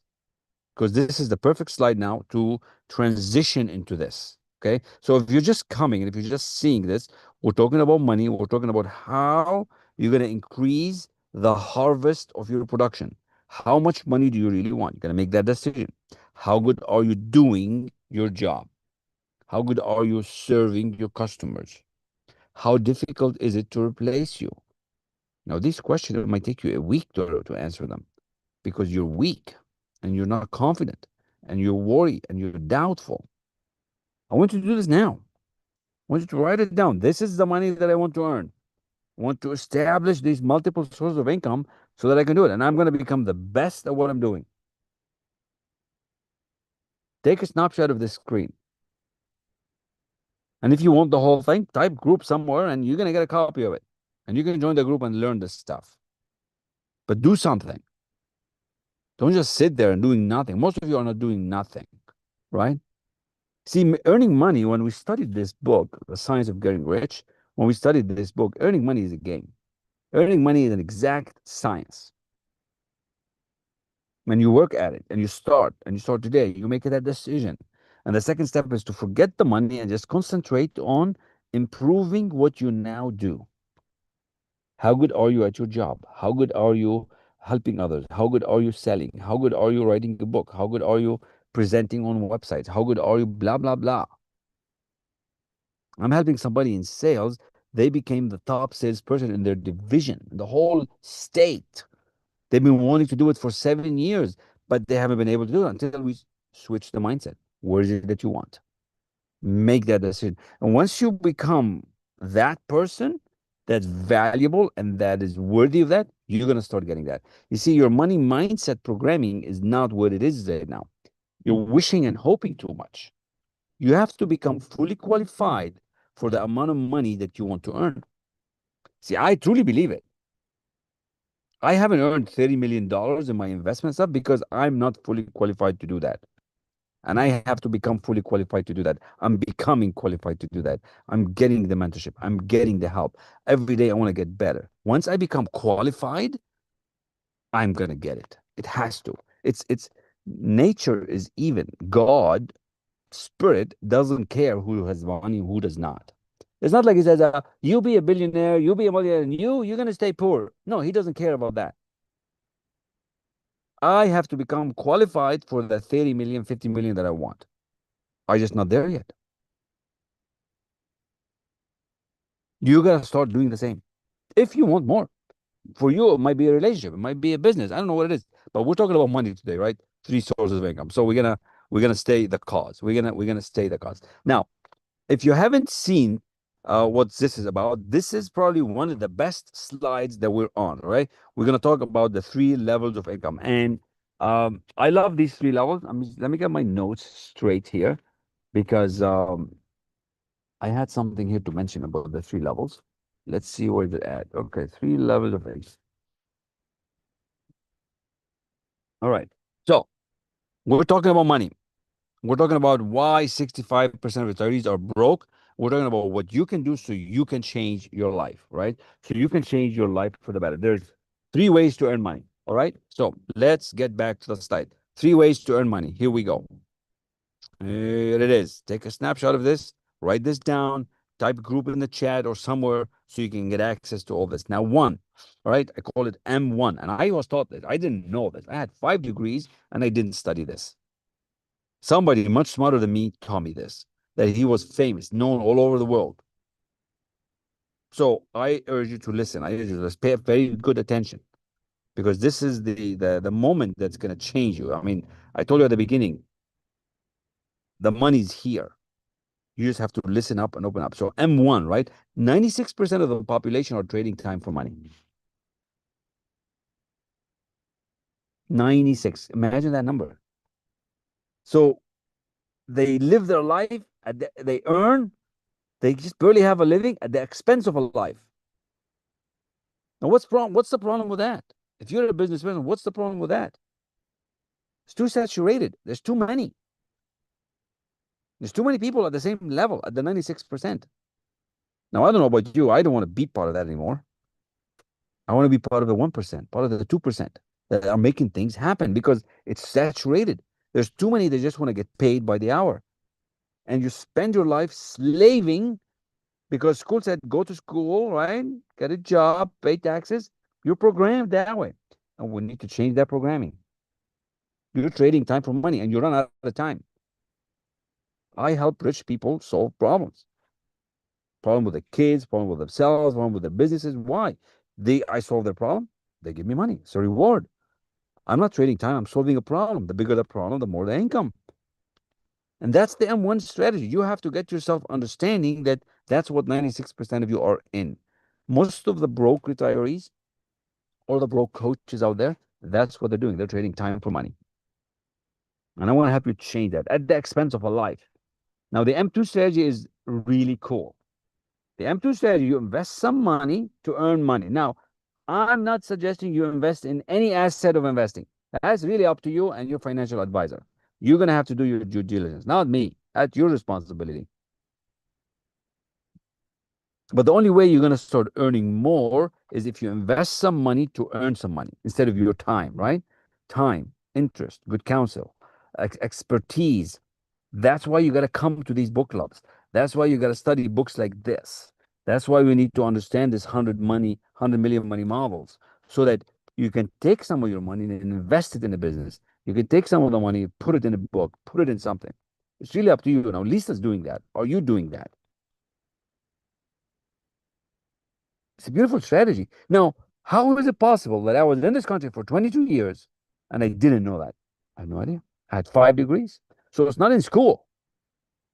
because this is the perfect slide now to transition into this. Okay. So if you're just coming and if you're just seeing this, we're talking about money. We're talking about how you're going to increase the harvest of your production. How much money do you really want? You're going to make that decision. How good are you doing your job? How good are you serving your customers? How difficult is it to replace you? Now, these questions might take you a week to answer them, because you're weak and you're not confident and you're worried and you're doubtful. I want you to do this now. I want you to write it down. This is the money that I want to earn. I want to establish these multiple sources of income so that I can do it. And I'm going to become the best at what I'm doing. Take a snapshot of this screen. And if you want the whole thing, type group somewhere and you're going to get a copy of it. And you can join the group and learn this stuff. But do something. Don't just sit there and doing nothing. Most of you are not doing nothing, right? See, earning money, when we studied this book, The Science of Getting Rich, when we studied this book, earning money is a game. Earning money is an exact science. When you work at it and you start today, you make that decision. And the second step is to forget the money and just concentrate on improving what you now do. How good are you at your job? How good are you helping others? How good are you selling? How good are you writing a book? How good are you presenting on websites? How good are you blah, blah, blah? I'm helping somebody in sales. They became the top salesperson in their division, in the whole state. They've been wanting to do it for 7 years, but they haven't been able to do it until we switch the mindset. Where is it that you want? Make that decision. And once you become that person that's valuable and that is worthy of that, you're going to start getting that. You see, your money mindset programming is not what it is right now. You're wishing and hoping too much. You have to become fully qualified for the amount of money that you want to earn. See, I truly believe it. I haven't earned $30 million in my investment stuff because I'm not fully qualified to do that. And I have to become fully qualified to do that. I'm becoming qualified to do that. I'm getting the mentorship. I'm getting the help. Every day I want to get better. Once I become qualified, I'm going to get it. It has to. It's nature is even. God, spirit doesn't care who has money, who does not. It's not like he says, you be a billionaire, you be a millionaire, and you're going to stay poor. No, he doesn't care about that. I have to become qualified for the 30 million, 50 million that I want. I'm just not there yet. You got to start doing the same. If you want more, for you, it might be a relationship. It might be a business. I don't know what it is, but we're talking about money today, right? 3 sources of income. So we're gonna stay the cause. We're gonna stay the cause. Now, if you haven't seen what this is about, this is probably one of the best slides that we're on, right? We're going to talk about the 3 levels of income. And I love these 3 levels. Let me get my notes straight here, because I had something here to mention about the 3 levels. Let's see where they're at. Okay, 3 levels of income. All right. So we're talking about money. We're talking about why 65% of retirees are broke. We're talking about what you can do so you can change your life, right? So you can change your life for the better. There's 3 ways to earn money. All right. So let's get back to the slide. 3 ways to earn money. Here we go. Here it is. Take a snapshot of this. Write this down, type group in the chat or somewhere so you can get access to all this. Now, one, all right, I call it M1. And I was taught this. I didn't know this. I had 5 degrees and I didn't study this. Somebody much smarter than me taught me this, that he was famous, known all over the world. So I urge you to listen. I urge you to pay very good attention because this is the moment that's going to change you. I mean, I told you at the beginning, the money's here. You just have to listen up and open up. So M1, right? 96% of the population are trading time for money. 96. Imagine that number. So they live their life, they earn, they just barely have a living at the expense of a life. Now, what's the problem with that? If you're a businessman, what's the problem with that? It's too saturated. There's too many. There's too many people at the same level, at the 96%. Now, I don't know about you. I don't want to be part of that anymore. I want to be part of the 1%, part of the 2% that are making things happen because it's saturated. There's too many that just want to get paid by the hour. And you spend your life slaving because school said, go to school, right? Get a job, pay taxes. You're programmed that way. And we need to change that programming. You're trading time for money and you run out of time. I help rich people solve problems. Problem with the kids, problem with themselves, problem with their businesses. Why? I solve their problem. They give me money. It's a reward. I'm not trading time. I'm solving a problem. The bigger the problem, the more the income. And that's the M1 strategy. You have to get yourself understanding that that's what 96% of you are in. Most of the broke retirees or the broke coaches out there, that's what they're doing. They're trading time for money. And I want to help you change that at the expense of a life. Now, the M2 strategy is really cool. The M2 strategy, you invest some money to earn money. Now, I'm not suggesting you invest in any asset of investing. That's really up to you and your financial advisor. You're going to have to do your due diligence, not me. That's your responsibility. But the only way you're going to start earning more is if you invest some money to earn some money instead of your time, right? Time, interest, good counsel, expertise. That's why you got to come to these book clubs. That's why you got to study books like this. That's why we need to understand this 100 million money models so that you can take some of your money and invest it in a business. You can take some of the money, put it in a book, put it in something. It's really up to you. Now, Lisa's doing that. Are you doing that? It's a beautiful strategy. Now, how is it possible that I was in this country for 22 years and I didn't know that? I have no idea. I had 5 degrees. So it's not in school.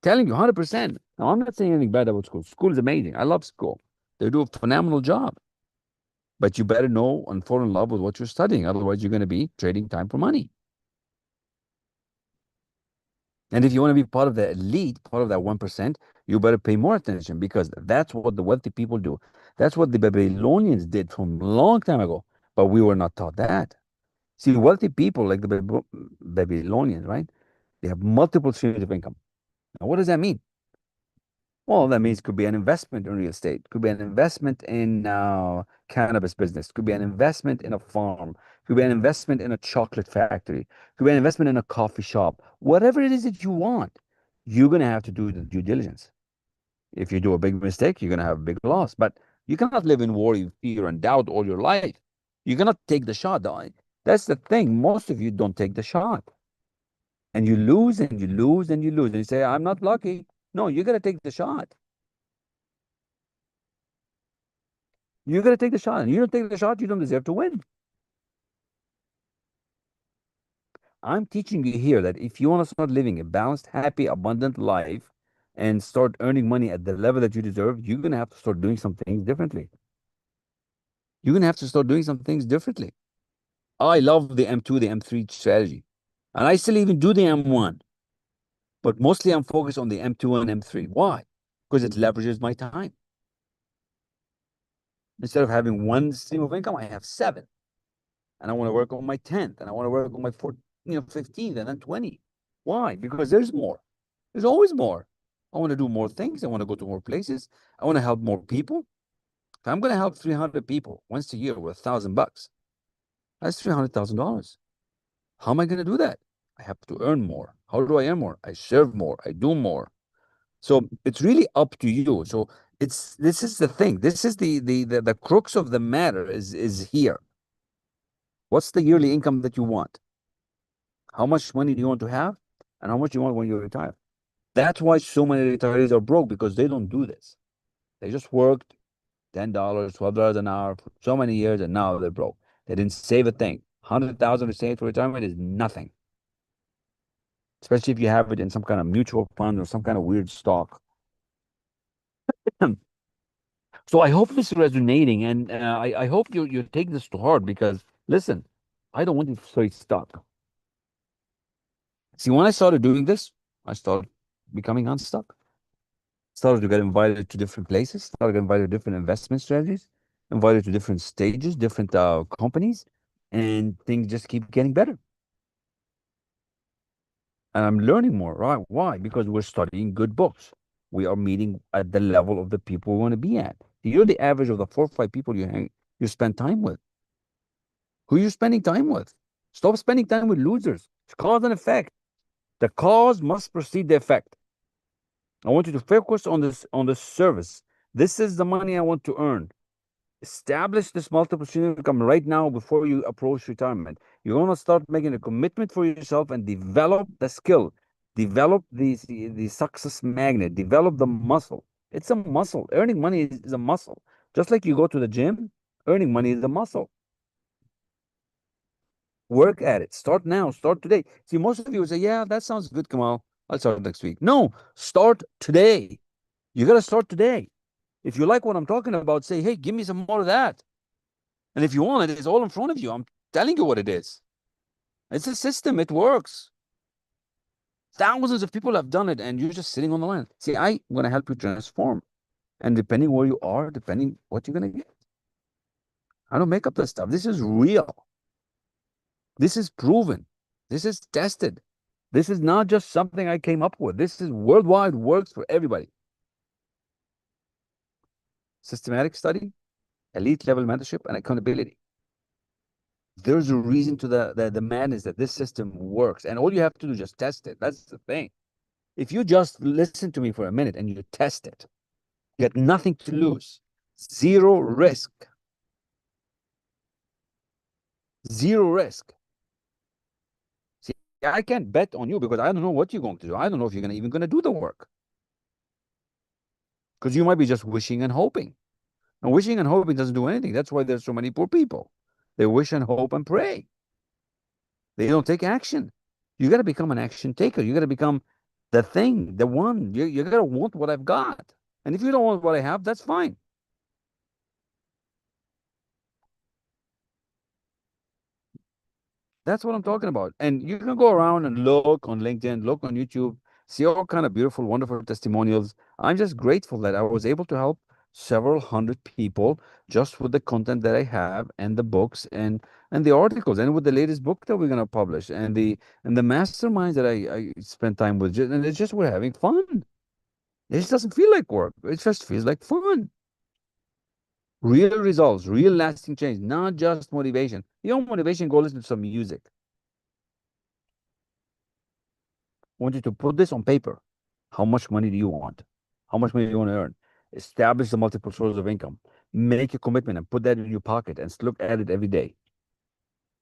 Telling you 100%. Now, I'm not saying anything bad about school. School is amazing. I love school. They do a phenomenal job. But you better know and fall in love with what you're studying. Otherwise, you're going to be trading time for money. And if you want to be part of the elite, part of that 1%, you better pay more attention because that's what the wealthy people do. That's what the Babylonians did from a long time ago. But we were not taught that. See, wealthy people like the Babylonians, right? They have multiple streams of income. Now, what does that mean? Well, that means it could be an investment in real estate, could be an investment in cannabis business, could be an investment in a farm, could be an investment in a chocolate factory, could be an investment in a coffee shop. Whatever it is that you want, you're going to have to do the due diligence. If you do a big mistake, you're going to have a big loss. But you cannot live in worry, fear, and doubt all your life. You cannot take the shot. That's the thing. Most of you don't take the shot. And you lose and you lose and you lose. And you say, I'm not lucky. No, you got to take the shot. You got to take the shot. And you don't take the shot, you don't deserve to win. I'm teaching you here that if you want to start living a balanced, happy, abundant life and start earning money at the level that you deserve, you're going to have to start doing some things differently. You're going to have to start doing some things differently. I love the M2, the M3 strategy. And I still even do the M1. But mostly I'm focused on the M2 and M3. Why? Because it leverages my time. Instead of having one stream of income, I have seven. And I want to work on my 10th. And I want to work on my 15th and then 20. Why? Because there's more. There's always more. I want to do more things. I want to go to more places. I want to help more people. If I'm going to help 300 people once a year with $1,000, that's $300,000. How am I going to do that? I have to earn more. How do I earn more? I serve more. I do more. So it's really up to you. So it's this is the thing. This is the crux of the matter is here. What's the yearly income that you want? How much money do you want to have? And how much do you want when you retire? That's why so many retirees are broke because they don't do this. They just worked $10, $12 an hour for so many years and now they're broke. They didn't save a thing. 100,000 to save for retirement is nothing, especially if you have it in some kind of mutual fund or some kind of weird stock. So I hope this is resonating, and I hope you take this to heart because listen, I don't want you to stay stuck. See, when I started doing this, I started becoming unstuck. Started to get invited to different places. Started to get invited to different investment strategies. Invited to different stages, different companies, and things just keep getting better. And I'm learning more. Right? Why? Because we're studying good books. We are meeting at the level of the people we want to be at. You're the average of the 4 or 5 people you spend time with. Who are you spending time with? Stop spending time with losers. It's cause and effect. The cause must precede the effect. I want you to focus on this service. This is the money I want to earn. Establish this multiple stream of income right now before you approach retirement. You're going to start making a commitment for yourself and develop the skill, develop the success magnet, develop the muscle. It's a muscle. Earning money is a muscle. Just like you go to the gym, earning money is a muscle. Work at it. Start now. Start today. See, most of you would say, yeah, that sounds good, Kamal. I'll start next week. No, start today. You got to start today. If you like what I'm talking about, say, hey, give me some more of that. And if you want it, it's all in front of you. I'm telling you what it is. It's a system. It works. Thousands of people have done it, and you're just sitting on the line. See, I'm going to help you transform. And depending where you are, depending what you're going to get. I don't make up this stuff. This is real. This is proven. This is tested. This is not just something I came up with. This is worldwide, works for everybody. Systematic study, elite level mentorship, and accountability. There's a reason to the madness that this system works. And all you have to do is just test it. That's the thing. If you just listen to me for a minute and you test it, you got nothing to lose. Zero risk. Zero risk. See, I can't bet on you because I don't know what you're going to do. I don't know if you're even going to do the work. Because you might be just wishing and hoping. And wishing and hoping doesn't do anything. That's why there's so many poor people. They wish and hope and pray. They don't take action. You got to become an action taker. You got to become the thing, the one. You got to want what I've got. And if you don't want what I have, that's fine. That's what I'm talking about. And you can go around and look on LinkedIn, look on YouTube, see all kind of beautiful, wonderful testimonials. I'm just grateful that I was able to help several hundred people just with the content that I have and the books and the articles and with the latest book that we're gonna publish and the masterminds that I spend time with. And it's just we're having fun. It just doesn't feel like work. It just feels like fun. Real results, real lasting change, not just motivation. Your motivation, go listen to some music. I want you to put this on paper. How much money do you want? How much money do you want to earn? Establish the multiple sources of income. Make a commitment and put that in your pocket and look at it every day.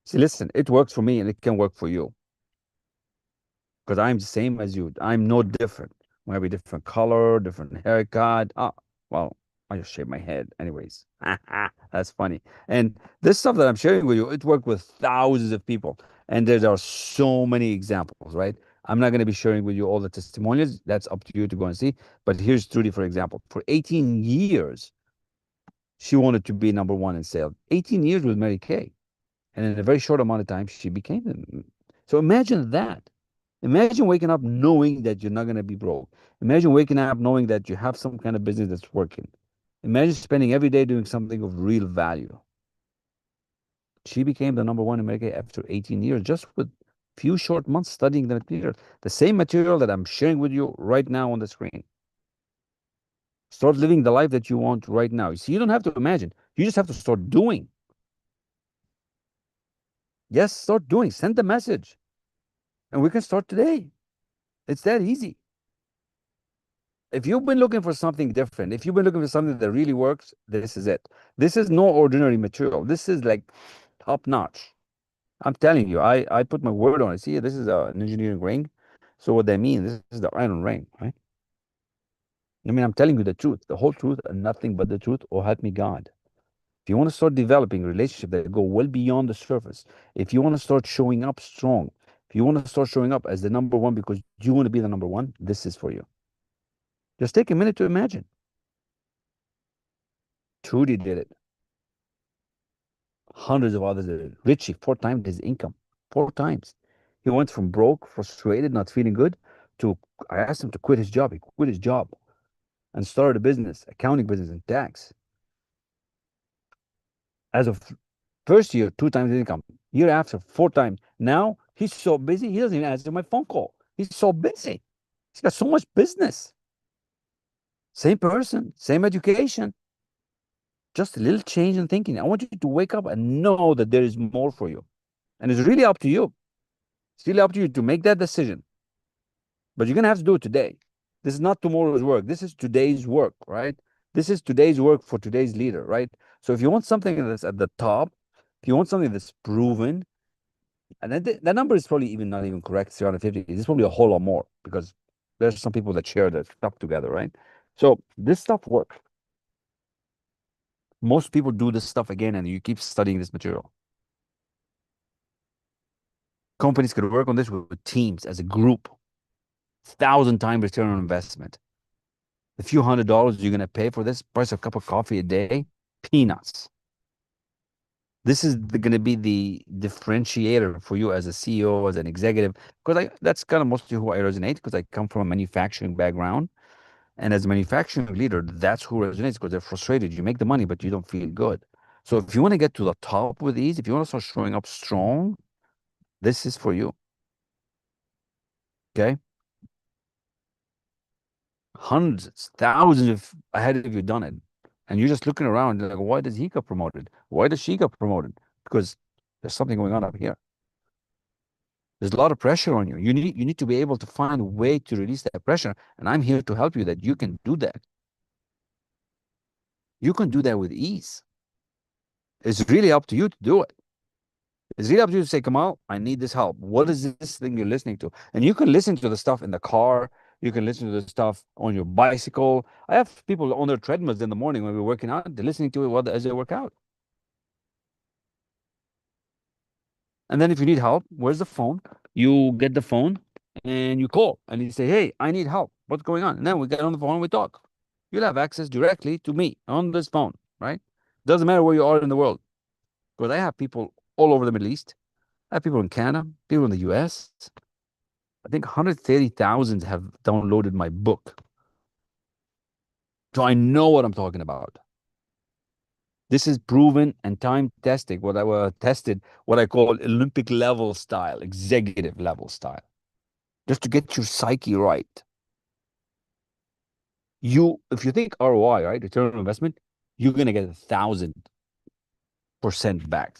See, listen, it works for me and it can work for you because I'm the same as you. I'm no different. We have a different color, different haircut. Ah, well, I just shave my head. Anyways, that's funny. And this stuff that I'm sharing with you, it worked with thousands of people. And there are so many examples, right? I'm not going to be sharing with you all the testimonials. That's up to you to go and see. But here's Trudy, for example. For 18 years, she wanted to be number one in sales. 18 years with Mary Kay. And in a very short amount of time, she became them. So imagine that. Imagine waking up knowing that you're not going to be broke. Imagine waking up knowing that you have some kind of business that's working. Imagine spending every day doing something of real value. She became the number one in America after 18 years, just with few short months studying the material. The same material that I'm sharing with you right now on the screen. Start living the life that you want right now. You see, you don't have to imagine. You just have to start doing. Yes, start doing. Send the message. And we can start today. It's that easy. If you've been looking for something different, if you've been looking for something that really works, this is it. This is no ordinary material. This is like top notch. I'm telling you, I put my word on it. See, this is an engineering ring. So what that means, this is the iron ring, right? I mean, I'm telling you the truth, the whole truth, and nothing but the truth, or help me God. If you want to start developing relationships that go well beyond the surface, if you want to start showing up strong, if you want to start showing up as the number one because you want to be the number one, this is for you. Just take a minute to imagine. Trudy did it. Hundreds of others did it. Richie, 4 times his income. 4 times. He went from broke, frustrated, not feeling good, to I asked him to quit his job. He quit his job and started a business, accounting business and tax. As of first year, 2 times his income. Year after, 4 times. Now he's so busy, he doesn't even answer my phone call. He's so busy. He's got so much business. Same person, same education, just a little change in thinking. I want you to wake up and know that there is more for you. And it's really up to you. It's really up to you to make that decision. But you're going to have to do it today. This is not tomorrow's work. This is today's work, right? This is today's work for today's leader, right? So if you want something that's at the top, if you want something that's proven, and that number is probably even not even correct, 350. It's probably a whole lot more because there's some people that share their stuff together, right? So this stuff works. Most people do this stuff again, and you keep studying this material. Companies could work on this with teams as a group. 1,000 times return on investment. The few $100s you're going to pay for this, price of a cup of coffee a day, peanuts. This is going to be the differentiator for you as a CEO, as an executive, because that's kind of mostly who I resonate because I come from a manufacturing background. And as a manufacturing leader, that's who resonates because they're frustrated. You make the money, but you don't feel good. So if you want to get to the top with ease, if you want to start showing up strong, this is for you. Okay? Hundreds, thousands of ahead of you done it. And you're just looking around, you're like, why does he get promoted? Why does she get promoted? Because there's something going on up here. There's a lot of pressure on you. You need to be able to find a way to release that pressure. And I'm here to help you that you can do that. You can do that with ease. It's really up to you to do it. It's really up to you to say, Kamal, I need this help. What is this thing you're listening to? And you can listen to the stuff in the car. You can listen to the stuff on your bicycle. I have people on their treadmills in the morning when we're working out. They're listening to it as they work out. And then if you need help, where's the phone? You get the phone and you call and you say, hey, I need help. What's going on? And then we get on the phone and we talk. You'll have access directly to me on this phone, right? Doesn't matter where you are in the world. Because I have people all over the Middle East. I have people in Canada, people in the US. I think 130,000 have downloaded my book. So I know what I'm talking about. This is proven and time tested, what I call Olympic level style, executive level style, just to get your psyche right. If you think ROI, right, return on investment, you're going to get 1,000% back.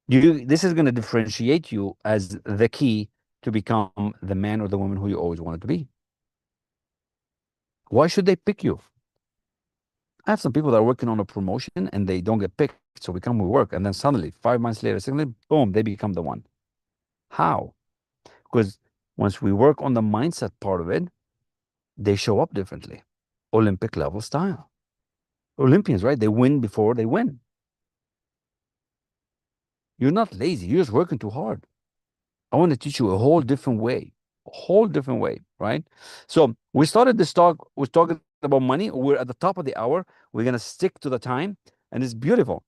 This is going to differentiate you as the key to become the man or the woman who you always wanted to be. Why should they pick you? I have some people that are working on a promotion and they don't get picked. So we come to work and then suddenly 5 months later, suddenly, boom, they become the one. How? Because once we work on the mindset part of it, they show up differently. Olympic level style. Olympians, right? They win before they win. You're not lazy. You're just working too hard. I want to teach you a whole different way, right? So we started this talk. We're talking about money. We're at the top of the hour. We're going to stick to the time, and it's beautiful.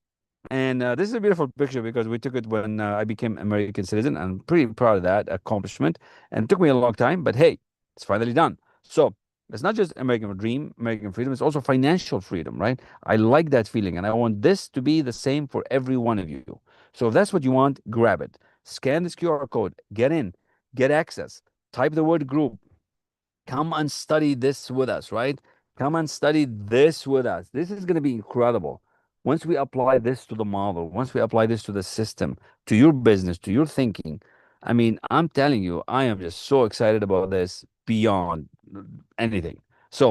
And this is a beautiful picture because we took it when I became American citizen. I'm pretty proud of that accomplishment. And it took me a long time, but hey, it's finally done. So it's not just American dream, American freedom. It's also financial freedom, right? I like that feeling. And I want this to be the same for every one of you. So if that's what you want, grab it. Scan this QR code, get in, get access, type the word group. Come and study this with us, right? Come and study this with us. This is going to be incredible. Once we apply this to the model, once we apply this to the system, to your business, to your thinking, I mean, I'm telling you, I am just so excited about this. beyond anything. So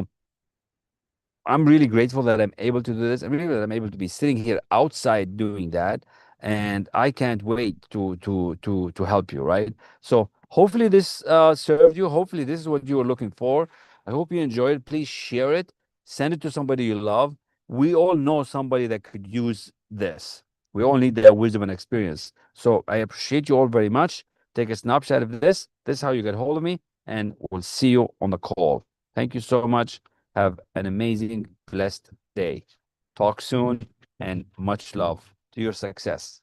I'm really grateful that I'm able to do this. I'm really that I'm able to be sitting here outside doing that, and I can't wait to help you, right? So hopefully this served you. Hopefully this is what you were looking for. I hope you enjoyed it. Please share it. Send it to somebody you love. We all know somebody that could use this. We all need their wisdom and experience. So I appreciate you all very much. Take a snapshot of this. This is how you get hold of me, and we'll see you on the call. Thank you so much. Have an amazing, blessed day. Talk soon and much love to your success.